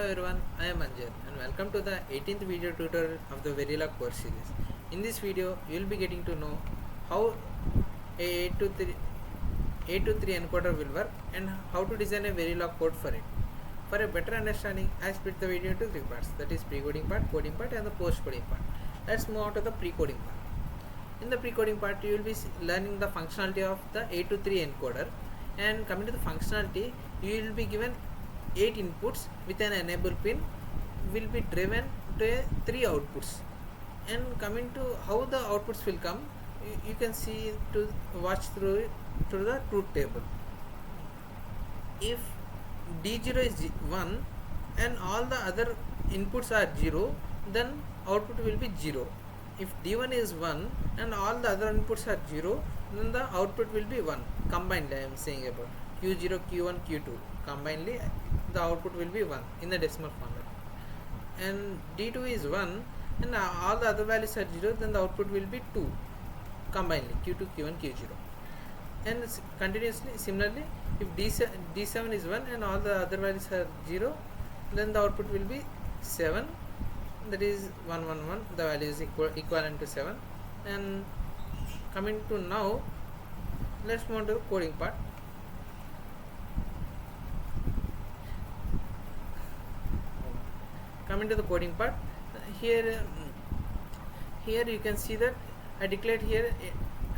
everyone, I am Anjan and welcome to the 18th video tutorial of the Verilog course series. In this video, you will be getting to know how a 823 encoder will work and how to design a Verilog code for it. For a better understanding, I split the video into three parts, that is pre-coding part, coding part and the post-coding part. Let's move on to the pre-coding part. In the pre-coding part, you will be learning the functionality of the 823 encoder, and coming to the functionality, you will be given 8 inputs with an enable pin will be driven to 3 outputs, and coming to how the outputs will come, you can see to watch through the truth table. If D0 is 1 and all the other inputs are 0, then output will be 0. If D1 is 1 and all the other inputs are 0, then the output will be 1. Combined, I am saying about Q0, Q1, Q2. Combinedly, the output will be 1 in the decimal format. And D2 is 1 and all the other values are 0, then the output will be 2. Combinedly, Q2, Q1, Q0. And continuously, similarly, if D7 is 1 and all the other values are 0, then the output will be 7. That is 1 1 1, the value is equivalent to 7. And coming to now, let's move on to the coding part. Coming to the coding part, here you can see that I declared here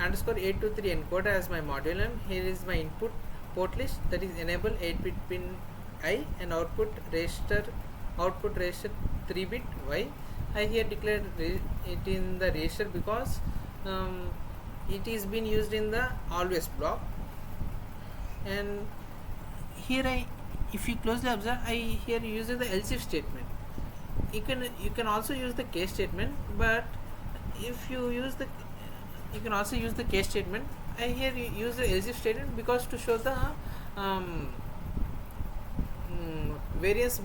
underscore 823 encoder as my module name. Here is my input port list, that is enable 8-bit pin I and output register 3-bit Y. I here declared it in the register because it is being used in the always block. And here if you closely observe, I here use the else if statement. You can also use the case statement, but if you use you can also use the case statement. I here use the else if statement because to show the variance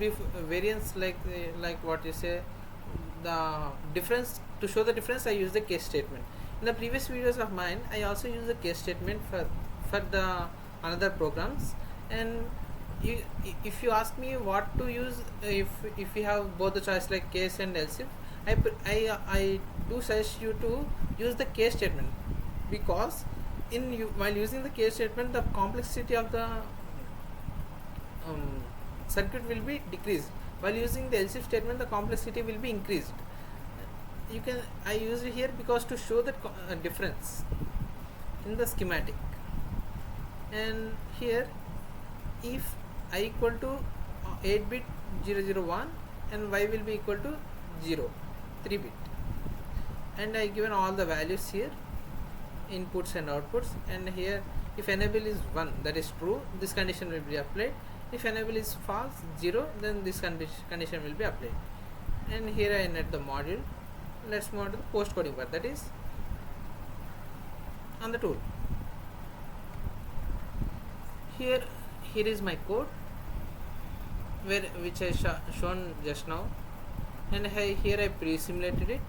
like what you say, the difference, to show the difference I use the case statement. In the previous videos of mine, I also use the case statement for the another programs. And if you ask me what to use, if you have both the choice like case and else if, I do suggest you to use the case statement, because while using the case statement, the complexity of the circuit will be decreased. While using the else if statement, the complexity will be increased. I use it here because to show the difference in the schematic. And here, if I equal to 8-bit 001 and Y will be equal to 0, 3-bit, and I given all the values here, inputs and outputs. And here, if enable is 1, that is true, this condition will be applied. If enable is false, 0, then this condition will be applied. And here I net the module. Let's move on to the post coding part, that is on the tool. Here is my code which I shown just now, and here I pre-simulated it,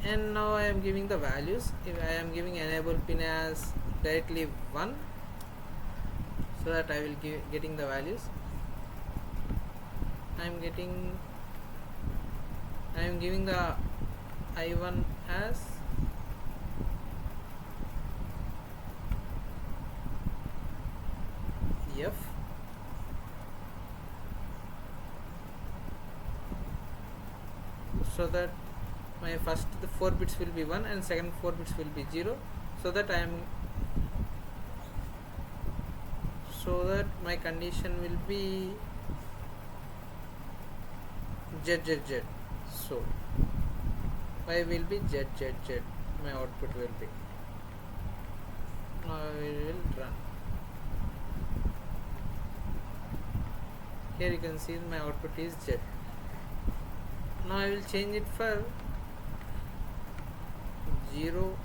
and now I am giving the values. If I am giving enable pin as directly 1, so that I will getting the values. I am giving the I1 as F, so that my first 4 bits will be 1 and second 4 bits will be 0, so that my condition will be Z. So Y will be Z. My output will be. Now we will run. Here you can see my output is Z. Now I will change it for 0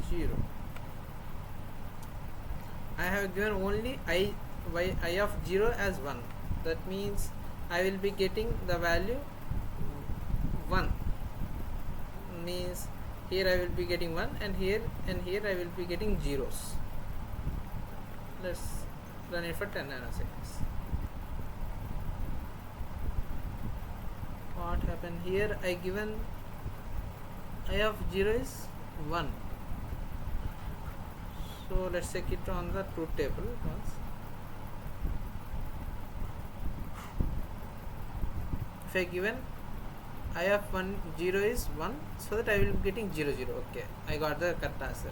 0. I have given only I of 0 as 1. That means I will be getting the value 1. Means here I will be getting 1, and here I will be getting zeros. Let's run it for 10 nanoseconds. What happened here? I have 0 is 1. So let's check it on the truth table once. If I given I have 0 is 1, so that I will be getting 0 0. Okay, I got the correct answer.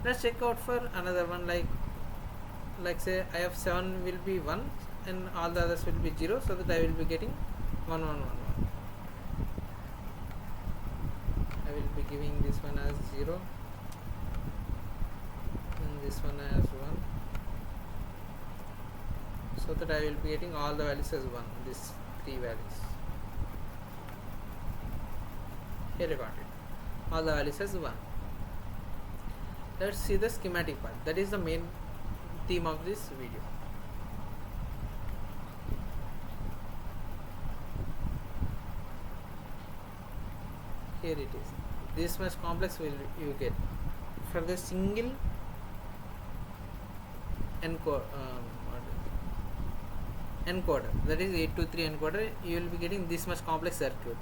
Let's check out for another one, like say I have 7 will be 1 and all the others will be 0, so that I will be getting 1 1 1 1. I will be giving this one as 0 and this one as 1, so that I will be getting all the values as 1, these 3 values. Here I got it, all the values as 1. Let's see the schematic part. That is the main theme of this video. Here it is. This much complex will you get for the single encoder. That is 823 encoder. You will be getting this much complex circuit.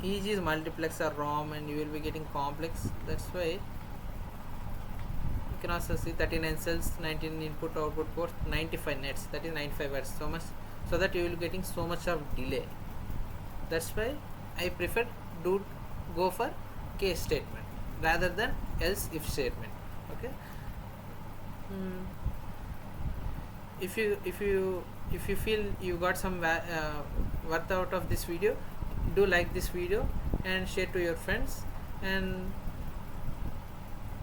Each is multiplex or ROM, and you will be getting complex. That's why you can also see 39 cells, 19 input output ports, 95 nets. That is 95 watts. So much, so that you will be getting so much of delay. That's why I prefer go for case statement rather than else if statement. Okay. If you feel you got some worth out of this video, do like this video and share to your friends. And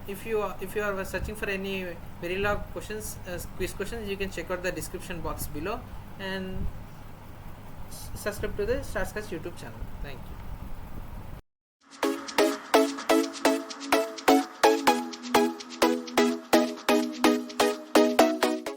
if you are searching for any Verilog questions, quiz questions, you can check out the description box below and subscribe to the StarScratch YouTube channel. Thank you.